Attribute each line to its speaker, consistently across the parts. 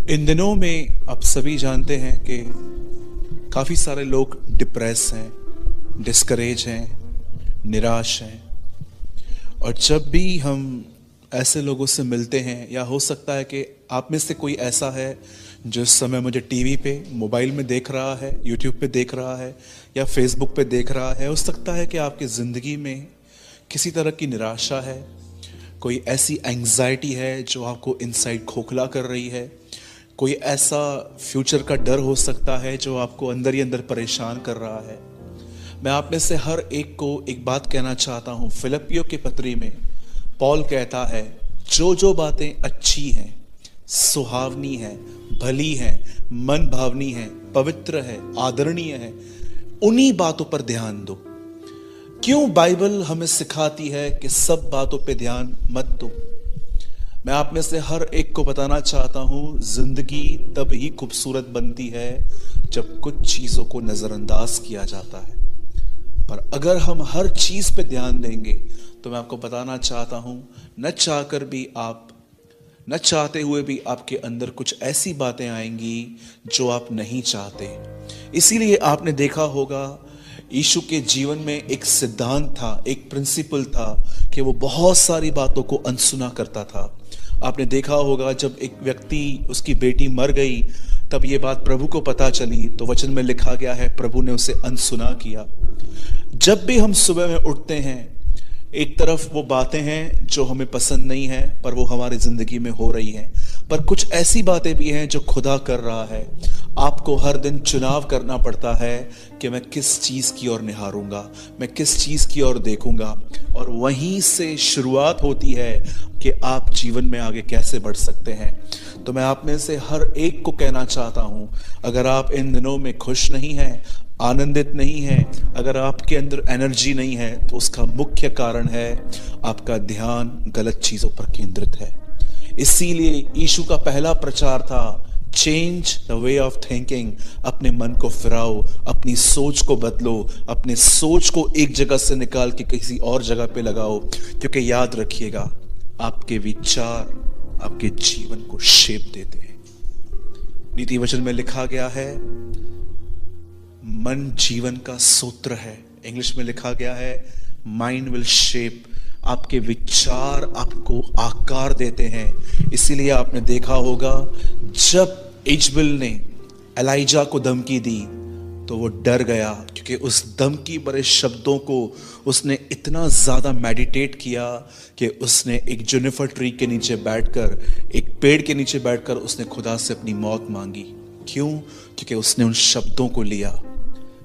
Speaker 1: इन दिनों में आप सभी जानते हैं कि काफ़ी सारे लोग डिप्रेस हैं, डिस्करेज हैं, निराश हैं। और जब भी हम ऐसे लोगों से मिलते हैं, या हो सकता है कि आप में से कोई ऐसा है जो इस समय मुझे टीवी पे, मोबाइल में देख रहा है, यूट्यूब पे देख रहा है या फेसबुक पे देख रहा है, हो सकता है कि आपकी ज़िंदगी में किसी तरह की निराशा है, कोई ऐसी एंग्जाइटी है जो आपको इनसाइड खोखला कर रही है, कोई ऐसा फ्यूचर का डर हो सकता है जो आपको अंदर ही अंदर परेशान कर रहा है। मैं आप में से हर एक को एक बात कहना चाहता हूँ। फिलिपियों की पत्री में पॉल कहता है, जो जो बातें अच्छी हैं, सुहावनी हैं, भली हैं, मन भावनी हैं, पवित्र है, आदरणीय है, उन्हीं बातों पर ध्यान दो। क्यों बाइबल हमें सिखाती है कि सब बातों पे ध्यान मत दो? मैं आप में से हर एक को बताना चाहता हूं, जिंदगी तब ही खूबसूरत बनती है जब कुछ चीजों को नजरअंदाज किया जाता है। पर अगर हम हर चीज पे ध्यान देंगे तो मैं आपको बताना चाहता हूं, न चाहते हुए भी आपके अंदर कुछ ऐसी बातें आएंगी जो आप नहीं चाहते। इसीलिए आपने देखा होगा, यीशु के जीवन में एक सिद्धांत था, एक प्रिंसिपल था कि वो बहुत सारी बातों को अनसुना करता था। आपने देखा होगा, जब एक व्यक्ति, उसकी बेटी मर गई, तब ये बात प्रभु को पता चली तो वचन में लिखा गया है, प्रभु ने उसे अनसुना किया। जब भी हम सुबह में उठते हैं, एक तरफ वो बातें हैं जो हमें पसंद नहीं है पर वो हमारी जिंदगी में हो रही हैं, पर कुछ ऐसी बातें भी हैं जो खुदा कर रहा है। आपको हर दिन चुनाव करना पड़ता है कि मैं किस चीज की ओर निहारूंगा, मैं किस चीज की ओर देखूंगा, और वहीं से शुरुआत होती है कि आप जीवन में आगे कैसे बढ़ सकते हैं। तो मैं आप में से हर एक को कहना चाहता हूं, अगर आप इन दिनों में खुश नहीं हैं, आनंदित नहीं है, अगर आपके अंदर एनर्जी नहीं है, तो उसका मुख्य कारण है आपका ध्यान गलत चीजों पर केंद्रित है। इसीलिए यीशु का पहला प्रचार था, change the way of thinking. अपने मन को फिराओ, अपनी सोच को बदलो, अपने सोच को एक जगह से निकाल के किसी और जगह पे लगाओ, क्योंकि याद रखिएगा, आपके विचार आपके जीवन को शेप देते हैं। नीति वचन में लिखा गया है, मन जीवन का सूत्र है। इंग्लिश में लिखा गया है, माइंड विल शेप। आपके विचार आपको आकार देते हैं। इसीलिए आपने देखा होगा, जब इजबेल ने एलाइजा को धमकी दी तो वो डर गया, क्योंकि उस धमकी भरे शब्दों को उसने इतना ज्यादा मेडिटेट किया कि उसने एक जुनिफर ट्री के नीचे बैठकर, एक पेड़ के नीचे बैठकर उसने खुदा से अपनी मौत मांगी। क्यों? क्योंकि उसने उन शब्दों को लिया।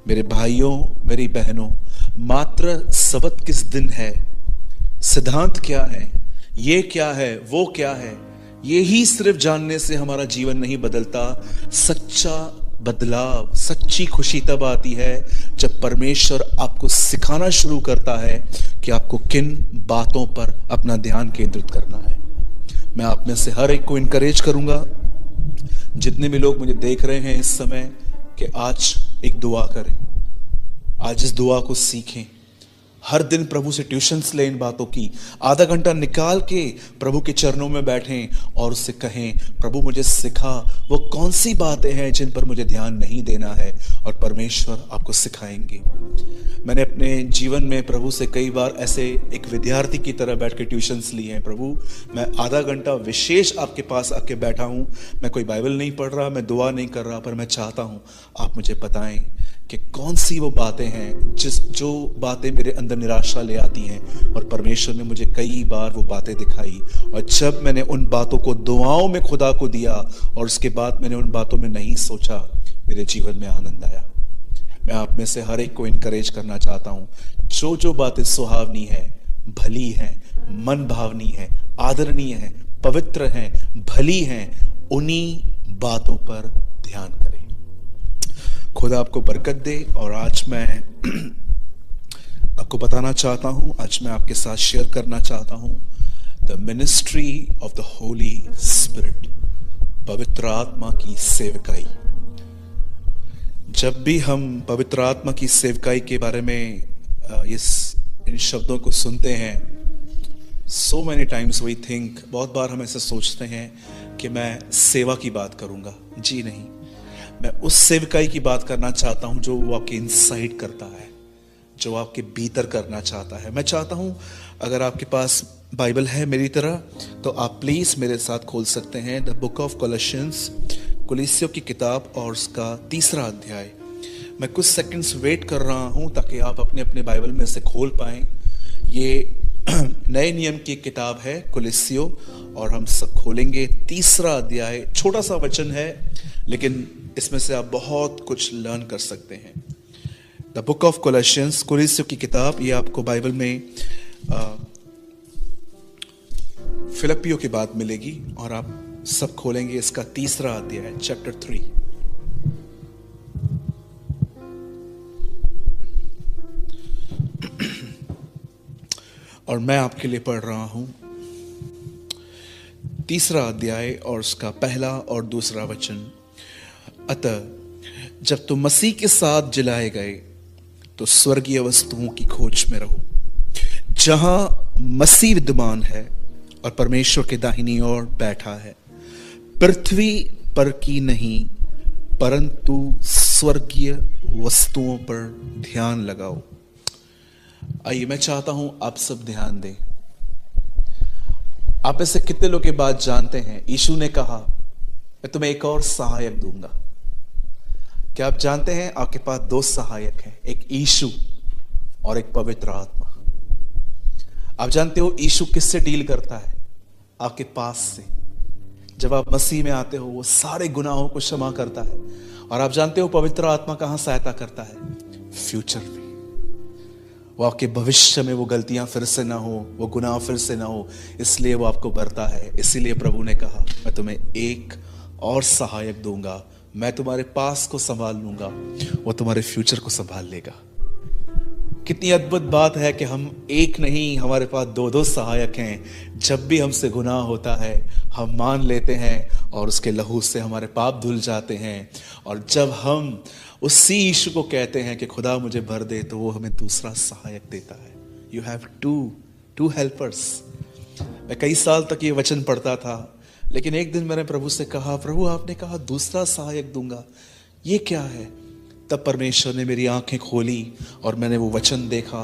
Speaker 1: मेरे भाइयों, मेरी बहनों, मात्र सबत किस दिन है, सिद्धांत क्या है, ये क्या है, वो क्या है, ये ही सिर्फ जानने से हमारा जीवन नहीं बदलता। सच्चा बदलाव, सच्ची खुशी तब आती है जब परमेश्वर आपको सिखाना शुरू करता है कि आपको किन बातों पर अपना ध्यान केंद्रित करना है। मैं आप में से हर एक को इनकरेज करूंगा, जितने भी लोग मुझे देख रहे हैं इस समय, कि आज एक दुआ करें, आज इस दुआ को सीखें। हर दिन प्रभु से ट्यूशन्स लें इन बातों की। आधा घंटा निकाल के प्रभु के चरणों में बैठें और उससे कहें, प्रभु मुझे सिखा, वो कौन सी बातें हैं जिन पर मुझे ध्यान नहीं देना है, और परमेश्वर आपको सिखाएंगे। मैंने अपने जीवन में प्रभु से कई बार ऐसे एक विद्यार्थी की तरह बैठ के ट्यूशन्स लिए हैं। प्रभु, मैं आधा घंटा विशेष आपके पास आके बैठा हूँ, मैं कोई बाइबल नहीं पढ़ रहा, मैं दुआ नहीं कर रहा, पर मैं चाहता हूँ आप मुझे बताएं कि कौन सी वो बातें हैं जो बातें मेरे अंदर निराशा ले आती हैं। और परमेश्वर ने मुझे कई बार वो बातें दिखाई, और जब मैंने उन बातों को दुआओं में खुदा को दिया और उसके बाद मैंने उन बातों में नहीं सोचा, मेरे जीवन में आनंद आया। मैं आप में से हर एक को इनकरेज करना चाहता हूं, जो जो बातें सुहावनी है, भली है, मन भावनी है, आदरणीय है, पवित्र है, भली है, उन्हीं बातों पर ध्यान करें। खुदा आपको बरकत दे। और आज मैं आपको बताना चाहता हूं, आज मैं आपके साथ शेयर करना चाहता हूं, the ministry of the Holi spirit, पवित्र आत्मा की सेवकाई। जब भी हम पवित्र आत्मा की सेवकाई के बारे में इन शब्दों को सुनते हैं, so many times we think, बहुत बार हम ऐसे सोचते हैं कि मैं सेवा की बात करूंगा। जी नहीं, मैं उस सेवकाई की बात करना चाहता हूं जो वो आपके इनसाइड करता है, जो आपके भीतर करना चाहता है। मैं चाहता हूं अगर आपके पास बाइबल है मेरी तरह, तो आप प्लीज मेरे साथ खोल सकते हैं द बुक ऑफ कोलोसियंस, कुलिस्सियों की किताब और उसका 3रा अध्याय। मैं कुछ सेकंड्स वेट कर रहा हूं ताकि आप अपने अपने बाइबल में से खोल पाएं। ये नए नियम की किताब है कुलिस्सियों, और हम सब खोलेंगे 3रा अध्याय। छोटा सा वचन है लेकिन इसमें से आप बहुत कुछ लर्न कर सकते हैं। द बुक ऑफ कोलोसियंस, कुलिस्सियों की किताब, ये आपको बाइबल में फिलिपियों की बात मिलेगी, और आप सब खोलेंगे इसका 3रा अध्याय, चैप्टर 3। और मैं आपके लिए पढ़ रहा हूं 3रा अध्याय और उसका 1 और 2 वचन। अतः जब तुम मसीह के साथ जिलाए गए तो स्वर्गीय वस्तुओं की खोज में रहो, जहां मसीह विद्यमान है और परमेश्वर के दाहिनी ओर बैठा है। पृथ्वी पर की नहीं परंतु स्वर्गीय वस्तुओं पर ध्यान लगाओ। आइए, मैं चाहता हूं आप सब ध्यान दें। आप में से कितने लोग ये बात जानते हैं, यीशु ने कहा मैं तुम्हें एक और सहायक दूंगा। क्या आप जानते हैं आपके पास 2 सहायक हैं, एक यीशु और एक पवित्र आत्मा। आप जानते हो यीशु किससे डील करता है? आपके पास से। जब आप मसीह में आते हो वो सारे गुनाहों को क्षमा करता है। और आप जानते हो पवित्र आत्मा कहां सहायता करता है? फ्यूचर में। वो आपके भविष्य में वो गलतियां फिर से ना हो, वो गुनाह फिर से ना हो, इसलिए वो आपको भरता है। इसीलिए प्रभु ने कहा मैं तुम्हें एक और सहायक दूंगा, मैं तुम्हारे पास को संभाल लूंगा, वो तुम्हारे फ्यूचर को संभाल लेगा। कितनी अद्भुत बात है कि हम एक नहीं, हमारे पास 2 सहायक हैं। जब भी हमसे गुनाह होता है हम मान लेते हैं और उसके लहू से हमारे पाप धुल जाते हैं। और जब हम उसी यीशु को कहते हैं कि खुदा मुझे भर दे, तो वो हमें दूसरा सहायक देता है। You have two helpers. मैं कई साल तक ये वचन पढ़ता था, लेकिन एक दिन मैंने प्रभु से कहा, प्रभु आपने कहा दूसरा सहायक दूंगा, ये क्या है? तब परमेश्वर ने मेरी आंखें खोली और मैंने वो वचन देखा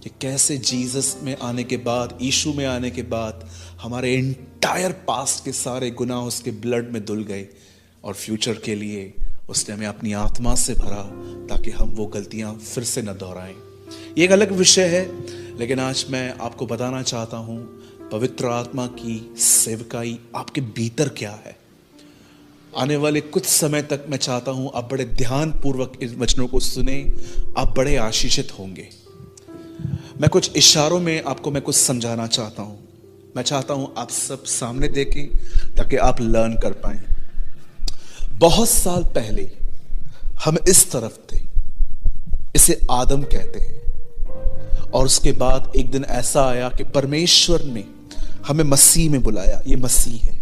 Speaker 1: कि कैसे जीसस में आने के बाद, यीशु में आने के बाद हमारे एंटायर पास्ट के सारे गुनाह उसके ब्लड में धुल गए, और फ्यूचर के लिए उसने हमें अपनी आत्मा से भरा ताकि हम वो गलतियां फिर से न दोहराएं। ये एक अलग विषय है, लेकिन आज मैं आपको बताना चाहता हूं पवित्र आत्मा की सेवकाई आपके भीतर क्या है। आने वाले कुछ समय तक मैं चाहता हूं आप बड़े ध्यान पूर्वक इन वचनों को सुने, आप बड़े आशीषित होंगे। मैं कुछ इशारों में आपको मैं कुछ समझाना चाहता हूं। मैं चाहता हूं आप सब सामने देखें ताकि आप लर्न कर पाएं। बहुत साल पहले हम इस तरफ थे, इसे आदम कहते हैं, और उसके बाद एक दिन ऐसा आया कि परमेश्वर ने हमें मसीह में बुलाया। ये मसीह है।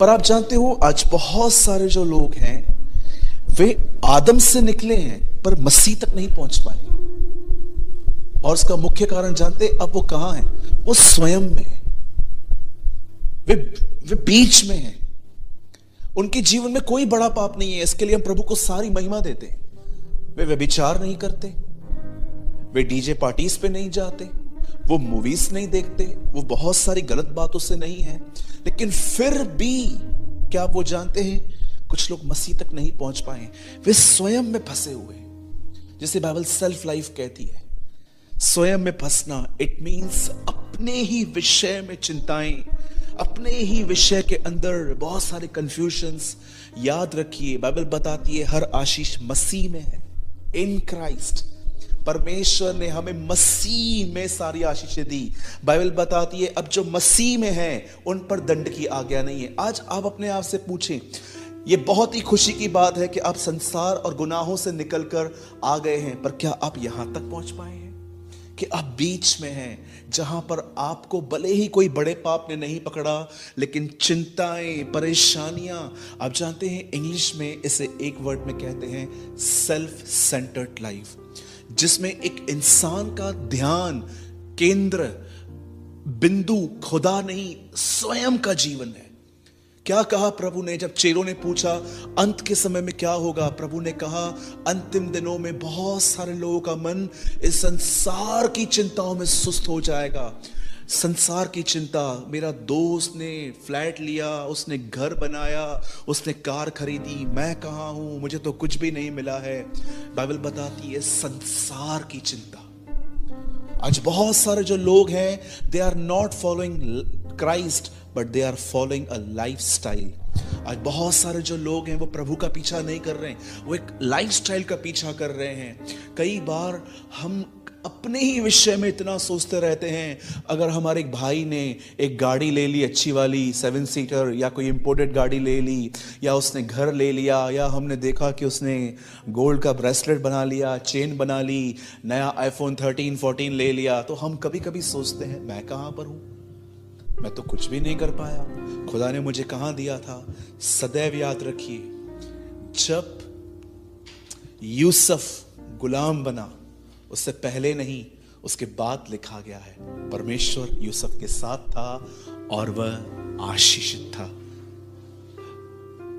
Speaker 1: पर आप जानते हो आज बहुत सारे जो लोग हैं वे आदम से निकले हैं पर मसीह तक नहीं पहुंच पाए। और उसका मुख्य कारण जानते अब वो कहां है? वो स्वयं में है। वे बीच में है। उनके जीवन में कोई बड़ा पाप नहीं है, इसके लिए हम प्रभु को सारी महिमा देते हैं। वे व्यभिचार नहीं करते, वे डीजे पार्टीज पे नहीं जाते, वो मूवीज नहीं देखते, वो बहुत सारी गलत बातों से नहीं है, लेकिन फिर भी क्या वो जानते हैं कुछ लोग मसीह तक नहीं पहुंच पाए। वे स्वयं में फंसे हुए, जिसे बाइबल सेल्फ लाइफ कहती है। स्वयं में फंसना इट मींस अपने ही विषय में चिंताएं, अपने ही विषय के अंदर बहुत सारे कंफ्यूजन्स। याद रखिए बाइबल बताती है हर आशीष मसीह में है, इन क्राइस्ट। परमेश्वर ने हमें मसीह में सारी आशीषें दी। बाइबल बताती है अब जो मसीह में है उन पर दंड की आज्ञा नहीं है। आज आप अपने आप से पूछें, ये बहुत ही खुशी की बात है कि आप संसार और गुनाहों से निकलकर आ गए हैं, पर क्या आप यहां तक पहुंच पाए हैं कि आप बीच में हैं जहां पर आपको भले ही कोई बड़े पाप ने नहीं पकड़ा, लेकिन चिंताएं, परेशानियां, आप जानते हैं इंग्लिश में इसे एक वर्ड में कहते हैं सेल्फ सेंटर्ड लाइफ, जिसमें एक इंसान का ध्यान केंद्र बिंदु खुदा नहीं, स्वयं का जीवन है। क्या कहा प्रभु ने जब चेलों ने पूछा अंत के समय में क्या होगा? प्रभु ने कहा अंतिम दिनों में बहुत सारे लोगों का मन इस संसार की चिंताओं में सुस्त हो जाएगा। संसार की चिंता, मेरा दोस्त ने फ्लैट लिया, उसने घर बनाया, उसने कार खरीदी, मैं कहाँ हूं, मुझे तो कुछ भी नहीं मिला है। बाइबल बताती है संसार की चिंता। आज बहुत सारे जो लोग हैं, they are not following Christ but they are following a lifestyle. आज बहुत सारे जो लोग हैं वो प्रभु का पीछा नहीं कर रहे हैं, वो एक लाइफस्टाइल का पीछा कर रहे हैं। कई बार हम अपने ही विषय में इतना सोचते रहते हैं। अगर हमारे एक भाई ने एक गाड़ी ले ली अच्छी वाली 7 सीटर, या कोई इंपोर्टेड गाड़ी ले ली, या उसने घर ले लिया, या हमने देखा कि उसने गोल्ड का ब्रेसलेट बना लिया, चेन बना ली, नया iPhone 13, 14 ले लिया, तो हम कभी कभी सोचते हैं मैं कहां पर हूं, मैं तो कुछ भी नहीं कर पाया, खुदा ने मुझे कहां दिया था। सदैव याद रखिए, जब यूसुफ गुलाम बना, उससे पहले नहीं उसके बाद लिखा गया है परमेश्वर यूसुफ के साथ था और वह आशीषित था।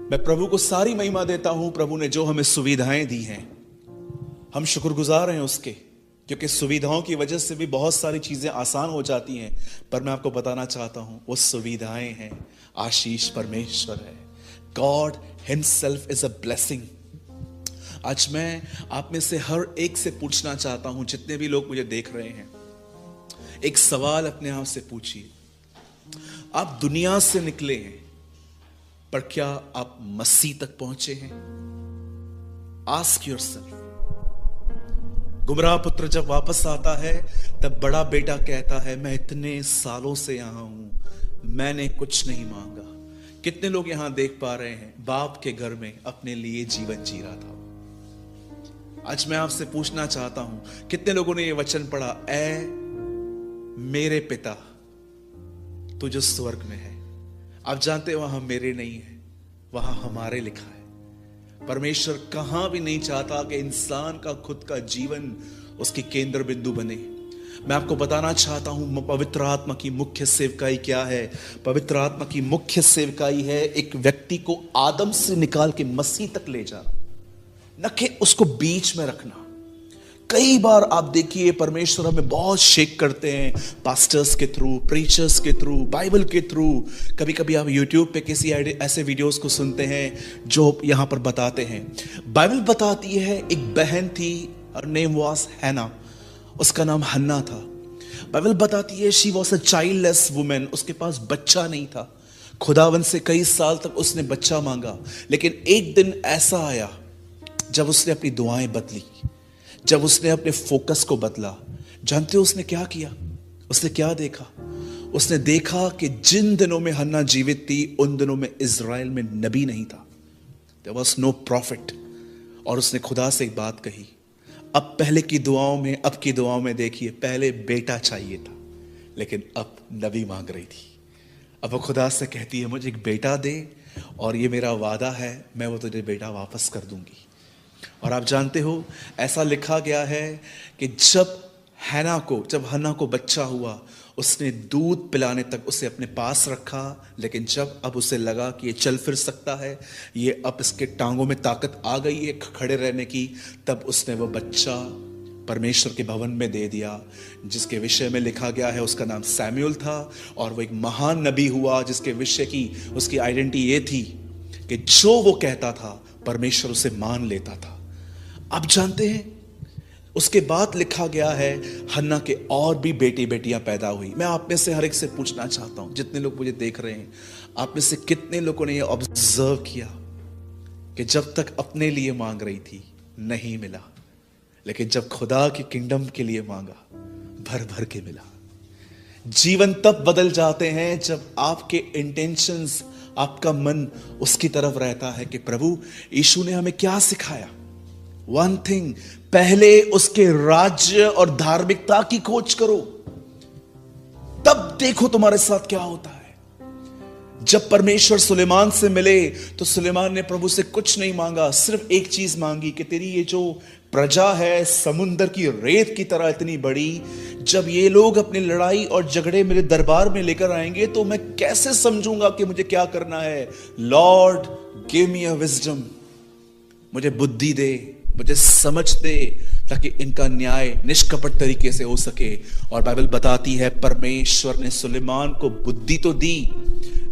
Speaker 1: मैं प्रभु को सारी महिमा देता हूं, प्रभु ने जो हमें सुविधाएं दी हैं, हम शुक्रगुजार हैं उसके, क्योंकि सुविधाओं की वजह से भी बहुत सारी चीजें आसान हो जाती हैं। पर मैं आपको बताना चाहता हूं, वो सुविधाएं हैं, आशीष परमेश्वर है। God himself is a blessing. आज मैं आप में से हर एक से पूछना चाहता हूं, जितने भी लोग मुझे देख रहे हैं, एक सवाल अपने आप से पूछिए। आप दुनिया से निकले हैं, पर क्या आप मसीह तक पहुंचे हैं? Ask yourself. गुमराह पुत्र जब वापस आता है, तब बड़ा बेटा कहता है मैं इतने सालों से यहां हूं, मैंने कुछ नहीं मांगा। कितने लोग यहां देख पा रहे हैं, बाप के घर में अपने लिए जीवन जी रहा था। आज मैं आपसे पूछना चाहता हूं, कितने लोगों ने यह वचन पढ़ा, ऐ मेरे पिता तू जो स्वर्ग में है। आप जानते हो वहां मेरे नहीं है, वहां हमारे लिखा है। परमेश्वर कहां भी नहीं चाहता कि इंसान का खुद का जीवन उसकी केंद्र बिंदु बने। मैं आपको बताना चाहता हूं, पवित्र आत्मा की मुख्य सेवकाई क्या है? पवित्र आत्मा की मुख्य सेवकाई है एक व्यक्ति को आदम से निकाल के मसीह तक ले जाना, न कि उसको बीच में रखना। कई बार आप देखिए परमेश्वर हमें बहुत शेक करते हैं, पास्टर्स के थ्रू, प्रीचर्स के थ्रू, बाइबल के थ्रू। कभी कभी आप यूट्यूब पे किसी ऐसे वीडियोस को सुनते हैं जो यहां पर बताते हैं। बाइबल बताती है एक बहन थी, her name was हैना, उसका नाम हन्ना था। बाइबल बताती है she was a childless women, उसके पास बच्चा नहीं था। खुदावन से कई साल तक उसने बच्चा मांगा, लेकिन एक दिन ऐसा आया जब उसने अपनी दुआएं बदली, जब उसने अपने फोकस को बदला। जानते हो उसने क्या किया? उसने क्या देखा? उसने देखा कि जिन दिनों में हन्ना जीवित थी, उन दिनों में इज़राइल में नबी नहीं था, देयर वाज नो प्रॉफिट। और उसने खुदा से एक बात कही, अब पहले की दुआओं में, अब की दुआओं में देखिए, पहले बेटा चाहिए था, लेकिन अब नबी मांग रही थी। अब वो खुदा से कहती है मुझे एक बेटा दे, और ये मेरा वादा है, मैं वो तुझे बेटा वापस कर दूंगी। और आप जानते हो ऐसा लिखा गया है कि जब हन्ना को बच्चा हुआ, उसने दूध पिलाने तक उसे अपने पास रखा, लेकिन जब अब उसे लगा कि ये चल फिर सकता है, ये अब इसके टांगों में ताकत आ गई है खड़े रहने की, तब उसने वो बच्चा परमेश्वर के भवन में दे दिया, जिसके विषय में लिखा गया है उसका नाम सैमुएल था। और वो एक महान नबी हुआ जिसके विषय की उसकी आइडेंटिटी ये थी कि जो वो कहता था परमेश्वर उसे मान लेता था। आप जानते हैं उसके बाद लिखा गया है हन्ना के और भी बेटी बेटियां पैदा हुई। मैं आप में से हर एक से पूछना चाहता हूं, जितने लोग मुझे देख रहे हैं, आप में से कितने लोगों ने यह ऑब्जर्व किया कि जब तक अपने लिए मांग रही थी नहीं मिला, लेकिन जब खुदा की किंगडम के लिए मांगा भर भर के मिला। जीवन तब बदल जाते हैं जब आपके इंटेंशंस, आपका मन उसकी तरफ रहता है कि प्रभु यीशु ने हमें क्या सिखाया। वन थिंग, पहले उसके राज्य और धार्मिकता की खोज करो, तब देखो तुम्हारे साथ क्या होता है। जब परमेश्वर सुलेमान से मिले तो सुलेमान ने प्रभु से कुछ नहीं मांगा, सिर्फ एक चीज मांगी कि तेरी ये जो प्रजा है समुंदर की रेत की तरह इतनी बड़ी। जब ये लोग अपनी लड़ाई और झगड़े मेरे दरबार में लेकर आएंगे तो मैं कैसे समझूंगा कि मुझे क्या करना है। लॉर्ड गिव मी अ विजडम, मुझे बुद्धि दे, मुझे समझ दे, ताकि इनका न्याय निष्कपट तरीके से हो सके। और बाइबल बताती है परमेश्वर ने सुलेमान को बुद्धि तो दी,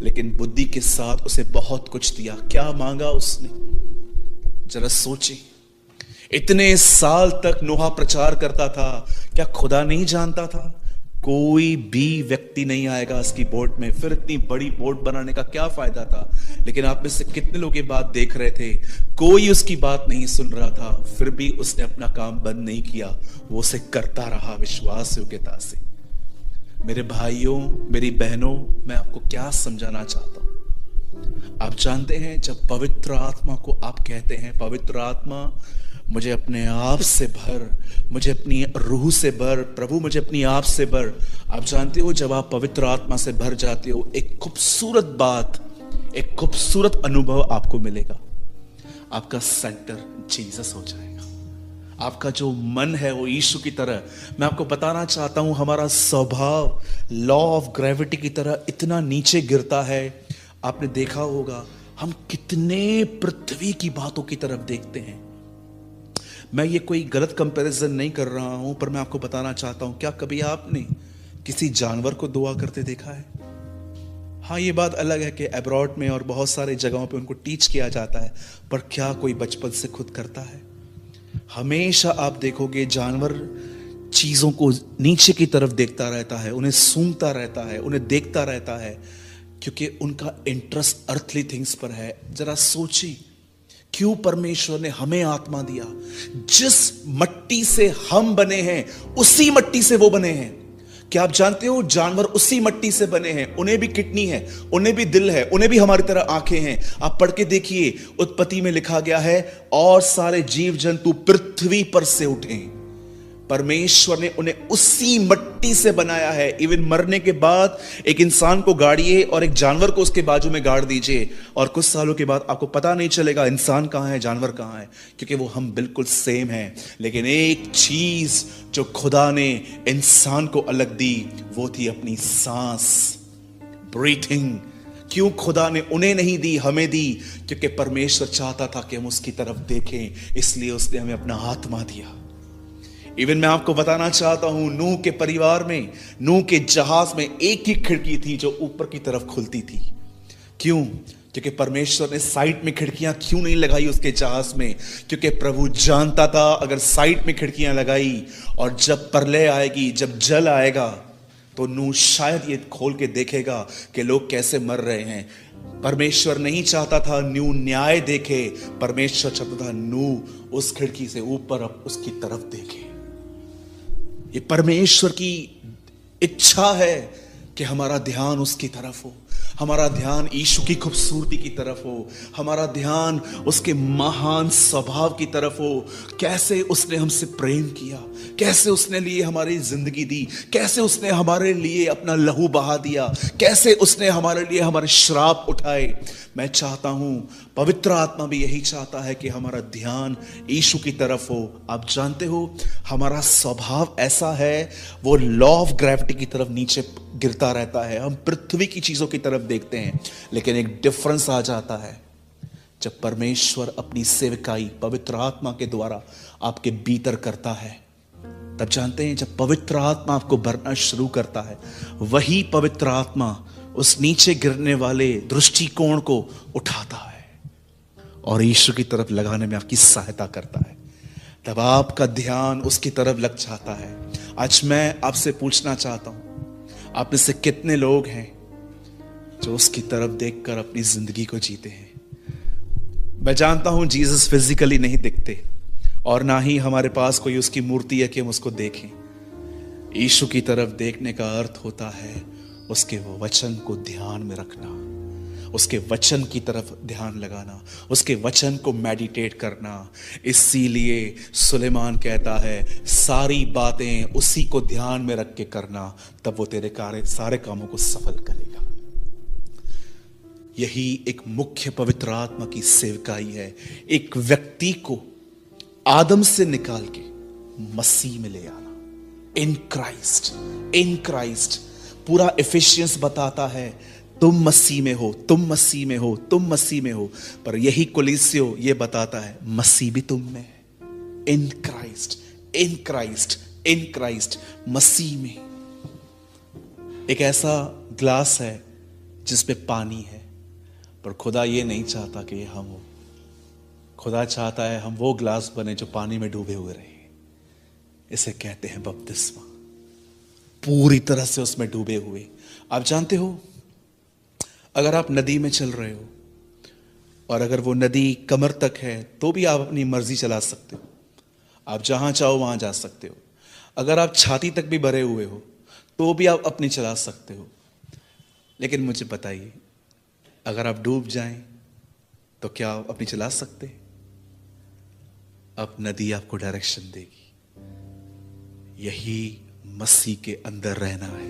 Speaker 1: लेकिन बुद्धि के साथ उसे बहुत कुछ दिया। क्या मांगा उसने, जरा सोचिए। इतने साल तक नोहा प्रचार करता था, क्या खुदा नहीं जानता था कोई भी व्यक्ति नहीं आएगा इसकी बोट में? फिर इतनी बड़ी बोट बनाने का क्या फायदा था? लेकिन आप में से कितने लोग ये बात देख रहे थे, कोई उसकी बात नहीं सुन रहा था, फिर भी उसने अपना काम बंद नहीं किया, वो उसे करता रहा विश्वास योग्यता से। मेरे भाइयों, मेरी बहनों, मैं आपको क्या समझाना चाहता हूं। आप जानते हैं, जब पवित्र आत्मा को आप कहते हैं, पवित्र आत्मा मुझे अपने आप से भर, मुझे अपनी रूह से भर, प्रभु मुझे अपनी आप से भर। आप जानते हो, जब आप पवित्र आत्मा से भर जाते हो, एक खूबसूरत बात, एक खूबसूरत अनुभव आपको मिलेगा। आपका सेंटर जीसस हो जाएगा। आपका जो मन है वो यीशु की तरह। मैं आपको बताना चाहता हूं, हमारा स्वभाव लॉ ऑफ ग्रेविटी की तरह इतना नीचे गिरता है। आपने देखा होगा, हम कितने पृथ्वी की बातों की तरफ देखते हैं। मैं ये कोई गलत कंपैरिजन नहीं कर रहा हूं, पर मैं आपको बताना चाहता हूं, क्या कभी आपने किसी जानवर को दुआ करते देखा है? हाँ, ये बात अलग है कि अब्रॉड में और बहुत सारे जगहों पे उनको टीच किया जाता है, पर क्या कोई बचपन से खुद करता है? हमेशा आप देखोगे जानवर चीजों को नीचे की तरफ देखता रहता है, उन्हें सूंघता रहता है, उन्हें देखता रहता है, क्योंकि उनका इंटरेस्ट अर्थली थिंग्स पर है। जरा सोचिए, क्यों परमेश्वर ने हमें आत्मा दिया? जिस मट्टी से हम बने हैं उसी मट्टी से वो बने हैं। क्या आप जानते हो, जानवर उसी मट्टी से बने हैं। उन्हें भी किडनी है, उन्हें भी दिल है, उन्हें भी हमारी तरह आंखें हैं। आप पढ़ के देखिए, उत्पत्ति में लिखा गया है, और सारे जीव जंतु पृथ्वी पर से उठे। परमेश्वर ने उन्हें उसी मट्टी से बनाया है। इवन मरने के बाद एक इंसान को गाड़िए और एक जानवर को उसके बाजू में गाड़ दीजिए, और कुछ सालों के बाद आपको पता नहीं चलेगा इंसान कहां है, जानवर कहां है, क्योंकि वो हम बिल्कुल सेम हैं। लेकिन एक चीज जो खुदा ने इंसान को अलग दी, वो थी अपनी सांस, ब्रीथिंग। क्यों खुदा ने उन्हें नहीं दी, हमें दी? क्योंकि परमेश्वर चाहता था कि हम उसकी तरफ देखें, इसलिए उसने हमें अपना आत्मा दिया। इवन मैं आपको बताना चाहता हूं, नूह के परिवार में, नूह के जहाज में एक ही खिड़की थी जो ऊपर की तरफ खुलती थी। क्यों? क्योंकि परमेश्वर ने साइड में खिड़कियां क्यों नहीं लगाई उसके जहाज में? क्योंकि प्रभु जानता था, अगर साइड में खिड़कियां लगाई और जब प्रलय आएगी, जब जल आएगा, तो नूह शायद ये खोल के देखेगा कि लोग कैसे मर रहे हैं। परमेश्वर नहीं चाहता था नूह न्याय देखे, परमेश्वर चाहता था नूह उस खिड़की से ऊपर अब उसकी तरफ देखे। ये परमेश्वर की इच्छा है कि हमारा ध्यान उसकी तरफ हो, हमारा ध्यान यीशु की खूबसूरती की तरफ हो, हमारा ध्यान उसके महान स्वभाव की तरफ हो। कैसे उसने हमसे प्रेम किया, कैसे उसने लिए हमारी जिंदगी दी, कैसे उसने हमारे लिए अपना लहू बहा दिया, कैसे उसने हमारे लिए हमारे श्राप उठाए। मैं चाहता हूं, पवित्र आत्मा भी यही चाहता है कि हमारा ध्यान यीशु की तरफ हो। आप जानते हो, हमारा स्वभाव ऐसा है, वो लॉ ऑफ ग्रेविटी की तरफ नीचे गिरता रहता है। हम पृथ्वी की चीजों की तरफ देखते हैं, लेकिन एक डिफरेंस आ जाता है जब परमेश्वर अपनी सेवकाई पवित्र आत्मा के द्वारा आपके भीतर करता है। तब जानते हैं, जब पवित्र आत्मा आपको भरना शुरू करता है, वही पवित्र आत्मा उस नीचे गिरने वाले दृष्टिकोण को उठाता है और यीशु की तरफ लगाने में आपकी सहायता करता है। तब आपका ध्यान उसकी तरफ लग जाता है। आज मैं आपसे पूछना चाहता हूं, आप में से कितने लोग हैं जो उसकी तरफ देखकर अपनी जिंदगी को जीते हैं? मैं जानता हूं जीसस फिजिकली नहीं दिखते, और ना ही हमारे पास कोई उसकी मूर्ति है कि हम उसको देखें। यीशु की तरफ देखने का अर्थ होता है उसके वचन को ध्यान में रखना, उसके वचन की तरफ ध्यान लगाना, उसके वचन को मेडिटेट करना। इसीलिए सुलेमान कहता है, सारी बातें उसी को ध्यान में रख के करना, तब वो तेरे सारे कामों को सफल करेगा। यही एक मुख्य पवित्र आत्मा की सेवकाई है। एक व्यक्ति को आदम से निकाल के मसीह में ले आना। इन क्राइस्ट, इन क्राइस्ट। पूरा एफिशिएंस बताता है तुम मसीह में हो, तुम मसीह में हो, तुम मसीह में हो। पर यही कोलिसियो ये बताता है मसीह भी तुम में है। In Christ, in Christ, in Christ, मसीह में। एक ऐसा ग्लास है जिसमें पानी है, पर खुदा ये नहीं चाहता कि ये हम हो। खुदा चाहता है हम वो ग्लास बने जो पानी में डूबे हुए रहे। इसे कहते हैं बपतिस्मा, पूरी तरह से उसमें डूबे हुए। आप जानते हो, अगर आप नदी में चल रहे हो और अगर वो नदी कमर तक है तो भी आप अपनी मर्जी चला सकते हो, आप जहां चाहो वहां जा सकते हो। अगर आप छाती तक भी भरे हुए हो तो भी आप अपनी चला सकते हो। लेकिन मुझे बताइए, अगर आप डूब जाएं तो क्या आप अपनी चला सकते? अब नदी आपको डायरेक्शन देगी। यही मसीह के अंदर रहना है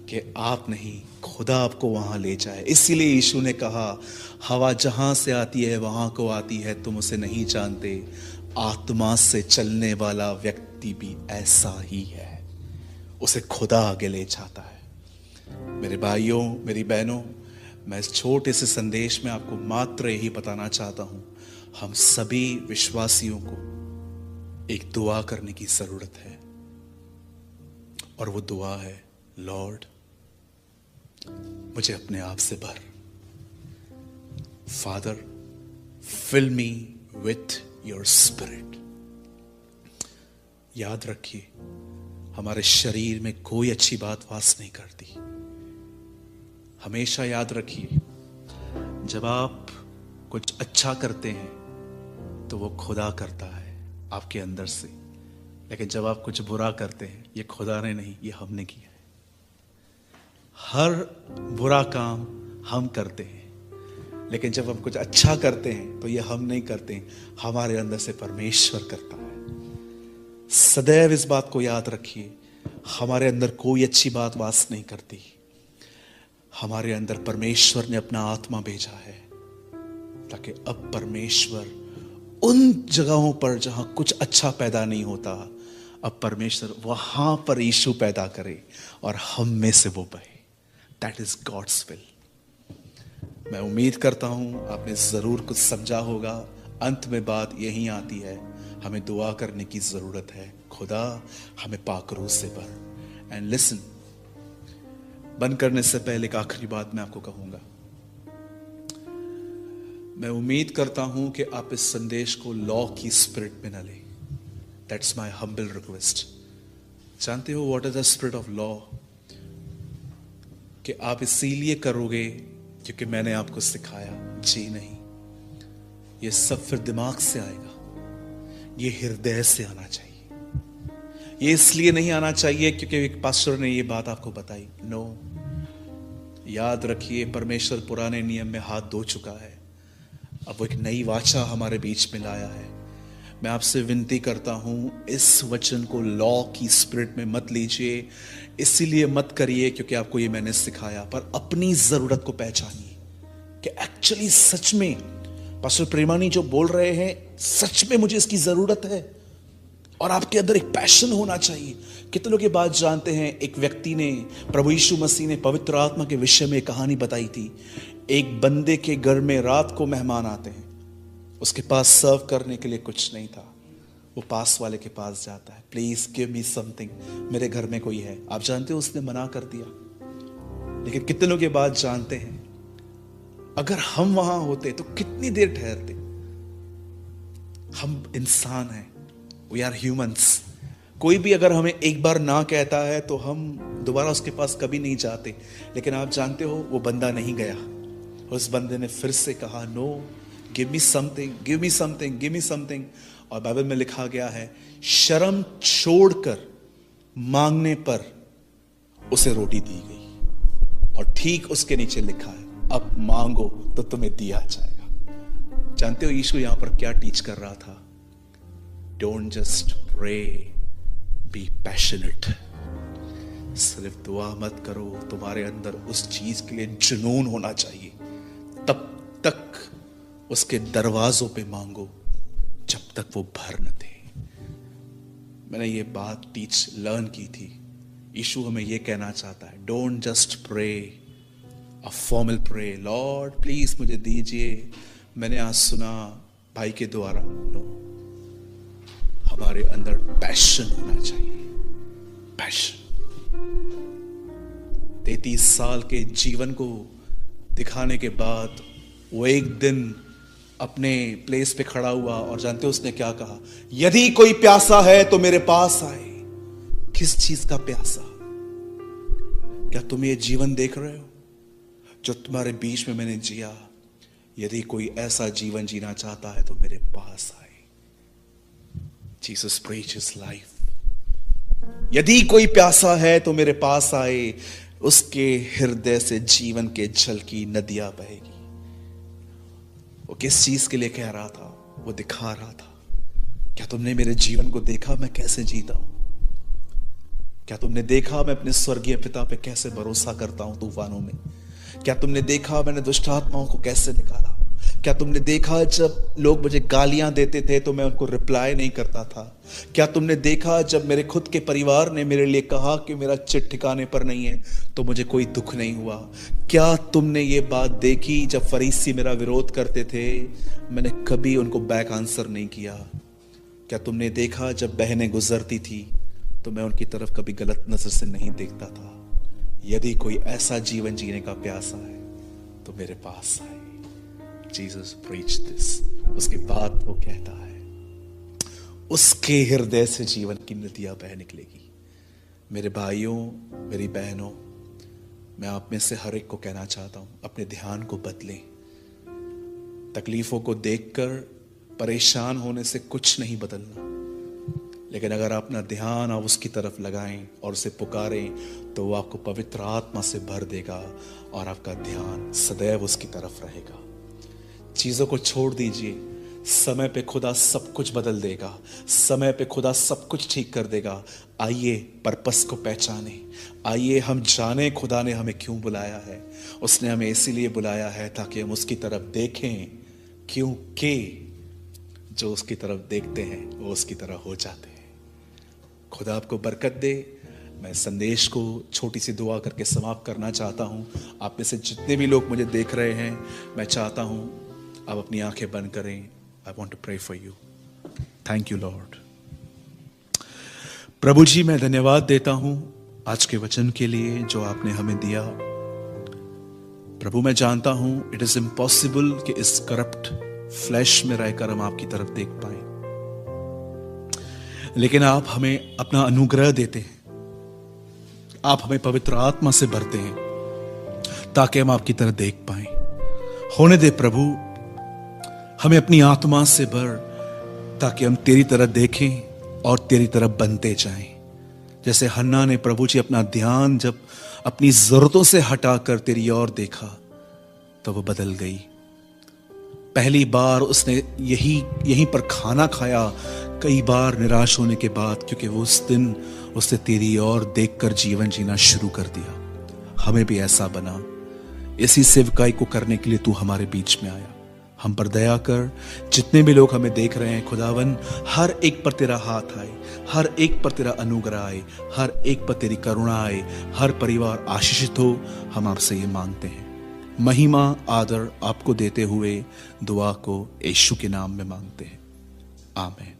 Speaker 1: कि आप नहीं, खुदा आपको वहां ले जाए। इसीलिए यीशु ने कहा, हवा जहां से आती है वहां को आती है, तुम उसे नहीं जानते। आत्मा से चलने वाला व्यक्ति भी ऐसा ही है, उसे खुदा आगे ले जाता है। मेरे भाइयों, मेरी बहनों, मैं इस छोटे से संदेश में आपको मात्र यही बताना चाहता हूं, हम सभी विश्वासियों को एक दुआ करने की जरूरत है। और वो दुआ है, लॉर्ड मुझे अपने आप से भर। Father, fill me with your spirit. याद रखिए, हमारे शरीर में कोई अच्छी बात वास नहीं करती। हमेशा याद रखिए, जब आप कुछ अच्छा करते हैं तो वो खुदा करता है आपके अंदर से। लेकिन जब आप कुछ बुरा करते हैं, ये खुदा ने नहीं, ये हमने किया है। हर बुरा काम हम करते हैं, लेकिन जब हम कुछ अच्छा करते हैं तो ये हम नहीं करते, हमारे अंदर से परमेश्वर करता है। सदैव इस बात को याद रखिए, हमारे अंदर कोई अच्छी बात वास नहीं करती। हमारे अंदर परमेश्वर ने अपना आत्मा भेजा है ताकि अब परमेश्वर उन जगहों पर जहां कुछ अच्छा पैदा नहीं होता, अब परमेश्वर वहां पर यीशु पैदा करे और हम में से वो बहे। That is God's will. मैं उम्मीद करता हूं आपने जरूर कुछ समझा होगा। अंत में बात यही आती है, हमें दुआ करने की जरूरत है, खुदा हमें पाक रूह से भर। एंड लिसन, बंद करने से पहले एक आखिरी बात मैं आपको कहूंगा। मैं उम्मीद करता हूं कि आप इस संदेश को लॉ की स्पिरिट में न लें। That's my humble request. जानते हो what is the spirit of law? कि आप इसीलिए करोगे क्योंकि मैंने आपको सिखाया? जी नहीं, ये सब फिर दिमाग से आएगा, ये हृदय से आना चाहिए। ये इसलिए नहीं आना चाहिए क्योंकि एक पास्टर ने ये बात आपको बताई। नो, याद रखिए, परमेश्वर पुराने नियम में हाथ धो चुका है, अब वो एक नई वाचा हमारे बीच में लाया है। मैं आपसे विनती करता हूं, इस वचन को लॉ की स्पिरिट में मत लीजिए। इसीलिए मत करिए क्योंकि आपको ये मैंने सिखाया, पर अपनी जरूरत को पहचानिए कि एक्चुअली सच में पास्टर प्रेमानी जो बोल रहे हैं, सच में मुझे इसकी जरूरत है। और आपके अंदर एक पैशन होना चाहिए। कितने लोग ये बात जानते हैं, एक व्यक्ति ने, प्रभु यीशु मसीह ने पवित्र आत्मा के विषय में कहानी बताई थी। एक बंदे के घर में रात को मेहमान आते हैं, उसके पास सर्व करने के लिए कुछ नहीं था। वो पास वाले के पास जाता है, प्लीज गिव मी समथिंग, मेरे घर में कोई है। आप जानते हो उसने मना कर दिया। लेकिन कितने लोग ये बात जानते हैं, अगर हम वहां होते तो कितनी देर ठहरते। हम इंसान हैं, वी आर ह्यूमंस। कोई भी अगर हमें एक बार ना कहता है तो हम दोबारा उसके पास कभी नहीं जाते। लेकिन आप जानते हो वो बंदा नहीं गया। उस बंदे ने फिर से कहा, no, give me something, give me something, give me something. और बाइबल में लिखा गया है, शर्म छोड़कर मांगने पर उसे रोटी दी गई। और ठीक उसके नीचे लिखा है, अब मांगो तो तुम्हें दिया जाएगा। जानते हो यीशु यहां पर क्या टीच कर रहा था? Don't just pray, be passionate. सिर्फ दुआ मत करो, तुम्हारे अंदर उस चीज के लिए जुनून होना चाहिए। तब तक उसके दरवाजों पे मांगो जब तक वो भर न दे। मैंने ये बात लर्न की थी। यीशु हमें ये कहना चाहता है, don't just pray a formal pray, lord please मुझे दीजिए। मैंने आज सुना भाई के द्वारा, नो, हमारे अंदर पैशन होना चाहिए, पैशन। 33 साल के जीवन को दिखाने के बाद वो एक दिन अपने प्लेस पे खड़ा हुआ और जानते हो उसने क्या कहा? यदि कोई प्यासा है तो मेरे पास आए। किस चीज का प्यासा? क्या तुम ये जीवन देख रहे हो जो तुम्हारे बीच में मैंने जिया? यदि कोई ऐसा जीवन जीना चाहता है तो मेरे पास आए। Jesus preach his life. यदि कोई प्यासा है तो मेरे पास आए, उसके हृदय से जीवन के जल की नदियां बहेगी। वो किस चीज के लिए कह रहा था? वो दिखा रहा था, क्या तुमने मेरे जीवन को देखा मैं कैसे जीता हूं? क्या तुमने देखा मैं अपने स्वर्गीय पिता पे कैसे भरोसा करता हूं तूफानों में? क्या तुमने देखा मैंने दुष्ट आत्माओं को कैसे निकाला? क्या तुमने देखा जब लोग मुझे गालियां देते थे तो मैं उनको रिप्लाई नहीं करता था? क्या तुमने देखा जब मेरे खुद के परिवार ने मेरे लिए कहा कि मेरा चिट ठिकाने पर नहीं है तो मुझे कोई दुख नहीं हुआ? क्या तुमने ये बात देखी जब फरीसी मेरा विरोध करते थे, मैंने कभी उनको बैक आंसर नहीं किया? क्या तुमने देखा जब बहनें गुजरती थी तो मैं उनकी तरफ कभी गलत नजर से नहीं देखता था? यदि कोई ऐसा जीवन जीने का प्यासा है तो मेरे पास आए। Jesus preach this. उसके बाद वो कहता है, उसके हृदय से जीवन की नदियां बह निकलेगी। मेरे भाइयों, मेरी बहनों, मैं आप में से हर एक को कहना चाहता हूं, अपने ध्यान को बदलें। तकलीफों को देखकर परेशान होने से कुछ नहीं बदलना, लेकिन अगर आप अपना ध्यान आप उसकी तरफ लगाएं और उसे पुकारें तो वो आपको पवित्र आत्मा से भर देगा और आपका ध्यान सदैव उसकी तरफ रहेगा। चीजों को छोड़ दीजिए, समय पे खुदा सब कुछ बदल देगा, समय पे खुदा सब कुछ ठीक कर देगा। आइए पर्पस को पहचाने, आइए हम जाने खुदा ने हमें क्यों बुलाया है। उसने हमें इसीलिए बुलाया है ताकि हम उसकी तरफ देखें, क्योंकि जो उसकी तरफ देखते हैं वो उसकी तरह हो जाते हैं। खुदा आपको बरकत दे। मैं संदेश को छोटी सी दुआ करके समाप्त करना चाहता हूं। आप में से जितने भी लोग मुझे देख रहे हैं, मैं चाहता हूं आप अपनी आंखें बंद करें। I want to pray for you. Thank you lord. प्रभु जी, मैं धन्यवाद देता हूं आज के वचन के लिए जो आपने हमें दिया। प्रभु, मैं जानता हूं इट इज इम्पॉसिबल कि इस करप्ट फ्लैश में रहकर हम आपकी तरफ देख पाए, लेकिन आप हमें अपना अनुग्रह देते हैं, आप हमें पवित्र आत्मा से भरते हैं ताकि हम आपकी तरह देख पाए। होने दे प्रभु, हमें अपनी आत्मा से भर ताकि हम तेरी तरह देखें और तेरी तरह बनते जाएं। जैसे हन्ना ने प्रभु जी अपना ध्यान जब अपनी जरूरतों से हटाकर तेरी ओर देखा तो वो बदल गई। पहली बार उसने यहीं पर खाना खाया, कई बार निराश होने के बाद, क्योंकि वो उस दिन उसने तेरी ओर देखकर जीवन जीना शुरू कर दिया। हमें भी ऐसा बना। इसी सेवकाई को करने के लिए तू हमारे बीच में आया। हम पर दया कर। जितने भी लोग हमें देख रहे हैं खुदावन, हर एक पर तेरा हाथ आए, हर एक पर तेरा अनुग्रह आए, हर एक पर तेरी करुणा आए, हर परिवार आशीषित हो। हम आपसे ये मांगते हैं। महिमा आदर आपको देते हुए दुआ को यीशु के नाम में मांगते हैं। आमीन।